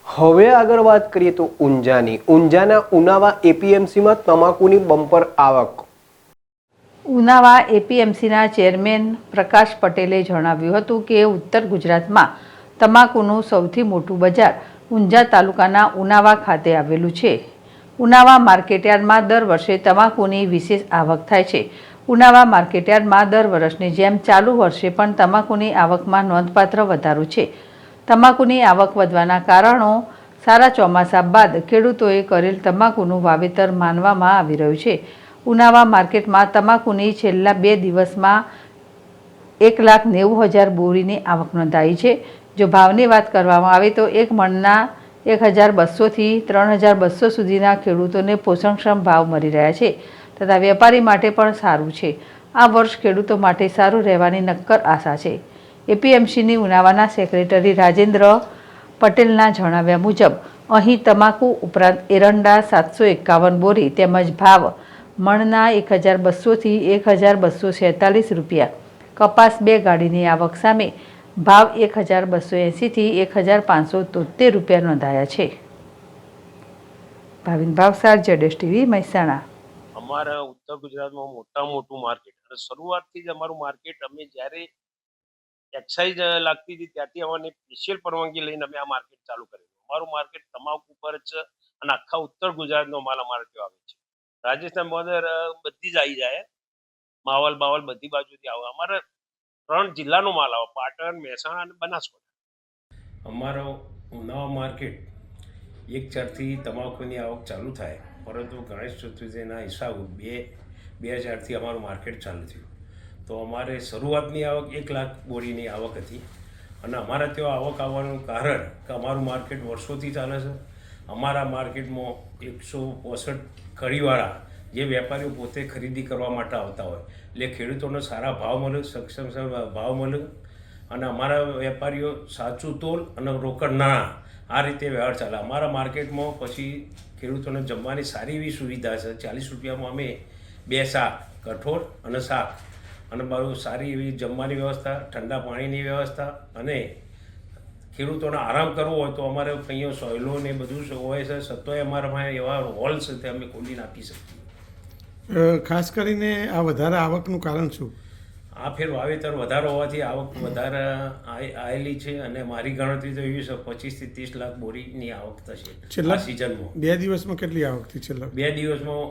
હવે આગળ વાત કરીએ તો ઊંઝાના ઉનાવા એપીએમસીમાં તમાકુની બમ્પર આવક. ઉનાવા એપીએમસીના ચેરમેન પ્રકાશ પટેલે જણાવ્યું હતું કે ઉત્તર ગુજરાતમાં તમાકુનું સૌથી મોટું બજાર ઊંઝા તાલુકાના ઉનાવા ખાતે આવેલું છે. ઉનાવા માર્કેટયાર્ડમાં દર વર્ષે તમાકુની વિશેષ આવક થાય છે. ઉનાવા માર્કેટયાર્ડમાં દર વર્ષની જેમ ચાલુ વર્ષે પણ તમાકુની આવકમાં નોંધપાત્ર વધારો છે. તમાકુની આવક વધવાના કારણો સારા ચોમાસા બાદ ખેડૂતોએ કરેલ તમાકુનું વાવેતર માનવામાં આવી રહ્યું છે. ઉનાવા માર્કેટમાં તમાકુની છેલ્લા 2 દિવસમાં 1,90,000 બોરીની આવક નોંધાઈ છે. જો ભાવની વાત કરવામાં આવે તો એક મણના 1,200 થી 3,200 સુધીના ખેડૂતોને પોષણક્ષમ ભાવ મળી રહ્યા છે તથા વેપારી માટે પણ સારું છે. આ વર્ષ ખેડૂતો માટે સારું રહેવાની નક્કર આશા છે. એપીએમસીની ઉનાવાના સેક્રેટરી રાજેન્દ્ર પટેલના જણાવ્યા મુજબ અહીં તમાકુ ઉપરાંત એરંડા 751 બોરી તેમજ ભાવ મણના 1,200 થી 1,246 રૂપિયા, કપાસ 2 ગાડીની આવક સામે ભાવ 1,280 થી 1,573 રૂપિયા નોંધાયા છે. ભાવિન ભાવસાર, જેડેશ ટીવી, મહેસાણા. અમારા ઉત્તર ગુજરાતમાં મોટું માર્કેટ અને શરૂઆતથી જ અમારું માર્કેટ અમે જ્યારે એક્સાઇઝ લાગતી હતી ત્યાંથી અમારી સ્પેશિયલ પરવાનગી લઈને અમે આ માર્કેટ ચાલુ કરેલું. અમારું માર્કેટ તમાકુ પર જ અને આખા ઉત્તર ગુજરાતનો માલ અમારે ત્યાં આવે છે. રાજસ્થાન બોર્ડર બધી જ આવી જાય, માવલ બાવલ બધી બાજુથી આવે. અમારે 3 જિલ્લાનો માલ આવે, પાટણ, મહેસાણા અને બનાસકાંઠા. અમારો ઉનાવા માર્કેટ 1/4થી તમાકુની આવક ચાલુ થાય, પરંતુ ગણેશ ચતુર્થીના હિસાબે 2000થી અમારું માર્કેટ ચાલુ થયું. તો અમારે શરૂઆતની આવક 1 લાખ બોરીની આવક હતી અને અમારા ત્યાં આવક આવવાનું કારણ કે અમારું માર્કેટ વર્ષોથી ચાલે છે. અમારા માર્કેટમાં 165 કડીવાળા જે વેપારીઓ પોતે ખરીદી કરવા માટે આવતા હોય એટલે ખેડૂતોને સારા ભાવ મળે, સક્ષમ ભાવ મળે અને અમારા વેપારીઓ સાચું તોલ અને રોકડ નાણાં આ રીતે વ્યવહાર ચાલે. અમારા માર્કેટમાં પછી ખેડૂતોને જમવાની સારી એવી સુવિધા છે. 40 રૂપિયામાં અમે 2 શાક, કઠોળ અને શાક અને બહુ સારી એવી જમવાની વ્યવસ્થા, ઠંડા પાણીની વ્યવસ્થા અને ખેડૂતોને આરામ કરવો હોય તો અમારે અહીંયા સોયલો ને બધું હોય છે. છતાંય અમારા પાસે એવા હોલ છે તે અમે ખોલીને આપી શકીએ. ખાસ કરીને આ વધારે આવકનું કારણ શું? આ ફેર વાવેતર વધારો હોવાથી આવક વધારે આવેલી છે અને મારી ગણતરી તો એવી છે 25 થી 30 લાખ બોરીની આવક થશે છેલ્લા સિઝનમાં. 2 દિવસમાં કેટલી આવક થઈ? છેલ્લા 2 દિવસમાં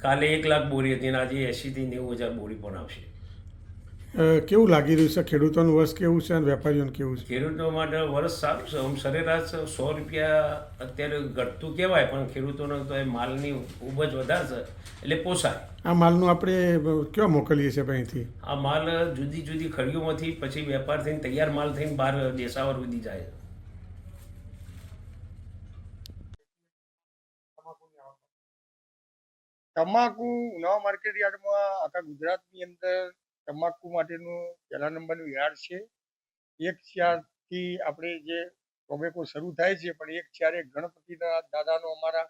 કાલે 1 લાખ બોરી હતી અને આજે 80 થી 90,000 બોરી પણ આવશે. કેવું લાગી રહ્યું છે? ખેડૂતોનું વર્ષ કેવું છે અને વેપારીઓનું કેવું છે? ખેડૂતો માટે વર્ષ સારું છે. આમ સરેરાશ 100 રૂપિયા અત્યારે ઘટતું કહેવાય, પણ ખેડૂતોને તો એ માલની ઉપજ વધારે છે એટલે પોસાય. આ માલનું આપણે ક્યાં મોકલીએ છીએ અહીંથી? આ માલ જુદી જુદી ખડીઓમાંથી પછી વેપાર થઈને તૈયાર માલ થઈને બહાર દેશાવર સુધી જાય. તમાકુ ઉનાવા માર્કેટ યાર્ડમાં આખા ગુજરાતની અંદર તમાકુ માટેનું 1લા નંબરનું યાર્ડ છે. 1/4થી આપણે જે ટોબેકો શરૂ થાય છે, પણ 1/4 ગણપતિના દાદાનો અમારા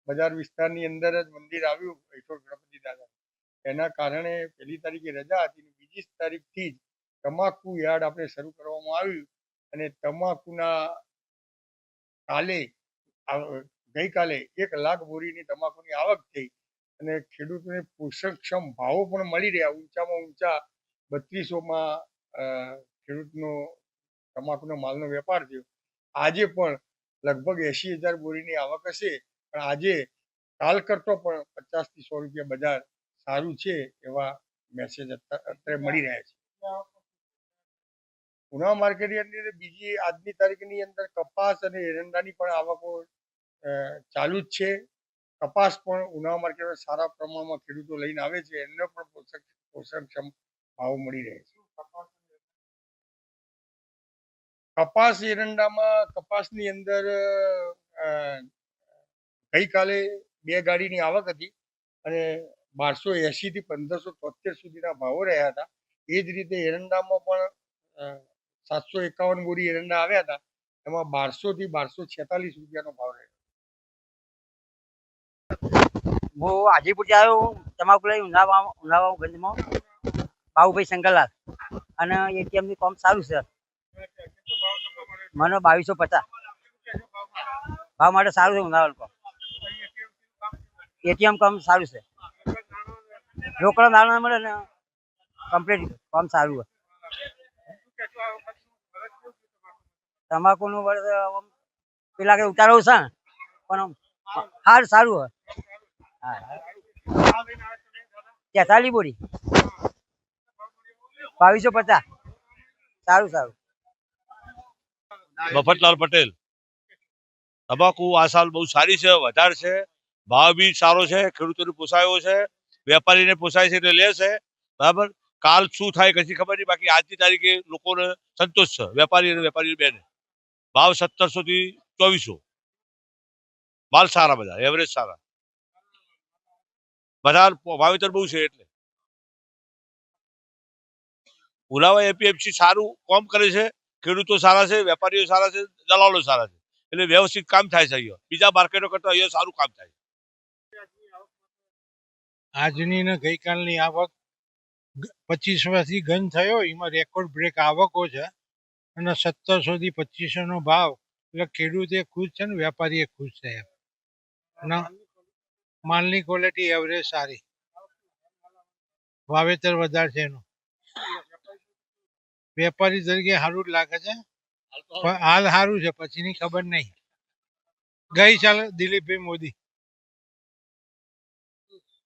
બજાર વિસ્તારની અંદર જ મંદિર આવ્યું, ઐઠોર ગણપતિ દાદા. એના કારણે 1લી તારીખે રજા હતી, 2જી તારીખથી જ તમાકુ યાર્ડ આપણે શરૂ કરવામાં આવ્યું અને તમાકુના ગઈકાલે 1 લાખ બોરીની તમાકુની આવક થઈ અને ખેડૂતોને પોષણક્ષમ ભાવો પણ મળી રહ્યા. ઊંચામાં ઊંચા 3200માં ખેડૂતનો તમાકુનો માલનો વેપાર થયો. આજે પણ લગભગ 80,000 બોરીની આવક હશે, પણ આજે કાલ કરતો પણ 50 થી 100 રૂપિયા બજાર સારું છે એવા મેસેજ અત્યારે મળી રહ્યા છે. ઉનાવા માર્કેટની અંદર બીજી આજની તારીખની અંદર કપાસ અને એરંડાની પણ આવકો ચાલુ જ છે. કપાસ પણ ઉનાવા માર્કેટમાં સારા પ્રમાણમાં ખેડૂતો લઈને આવે છે, એમને પણ પોષણક્ષમ ભાવ મળી રહે છે. કપાસ એરંડામાં કપાસની અંદર ગઈકાલે 2 ગાડીની આવક હતી અને 1280 થી 1573 સુધીના ભાવો રહ્યા હતા. એ જ રીતે એરંડામાં પણ 751 બોરી એરંડા આવ્યા હતા, એમાં 1200 થી 1246 રૂપિયાનો ભાવ રહ્યો. હું હાજીપુરથી આવ્યો તમાકુ લઈ ઉનાવા ગંજમાં બાબુભાઈ શંકરલાલ અને એટીએમનું કામ સારું છે. મને 2250. ભાવ માટે સારું છે ઉનાળા લોકો એટીએમ કામ સારું છે રોકડા નાણાં મળે ને કમ્પ્લીટ કામ સારું હોય તમાકુનું વર્ષ પેલા કે ઉતારો છે ને પણ હાર સારું હોય હા 43 બોરી 2250 સારું સારું મફતલાલ પટેલ તમાકુ આ સાલ બહુ સારી છે વધારે છે ભાવ બી સારો છે ખેડૂતોને પોસાયો છે વેપારીને પોસાય છે એટલે લે છે બરાબર કાલ શું થાય કશી ખબર નહીં બાકી આજની તારીખે લોકોને સંતોષ છે વેપારી અને વેપારી બેને ભાવ 1700 થી 2400 માલ સારા બધા એવરેજ સારા બધા વાવેતર બહુ છે એટલે ઉનાવા એપીએમસી સારું કામ કરે છે ખેડૂતો સારા છે વેપારીઓ સારા છે દલાલો સારા છે એટલે વ્યવસ્થિત કામ થાય છે અહીંયા બીજા માર્કેટો કરતા અહીંયા સારું કામ થાય આજની ને ગઈકાલની આવક 25 વર્ષથી ગંજ થયો એમાં રેકોર્ડ બ્રેક આવકો છે અને 1700 થી 2500 નો ભાવ એટલે ખેડૂતે ખુશ છે ને વેપારીએ ખુશ છે એમ અને માલની ક્વોલિટી એવરેજ સારી વાવેતર વધારે છે એનું વેપારી તરીકે સારું જ લાગે છે પણ હાલ સારું છે પછીની ખબર નહીં ગઈ સાલ દિલીપભાઈ મોદી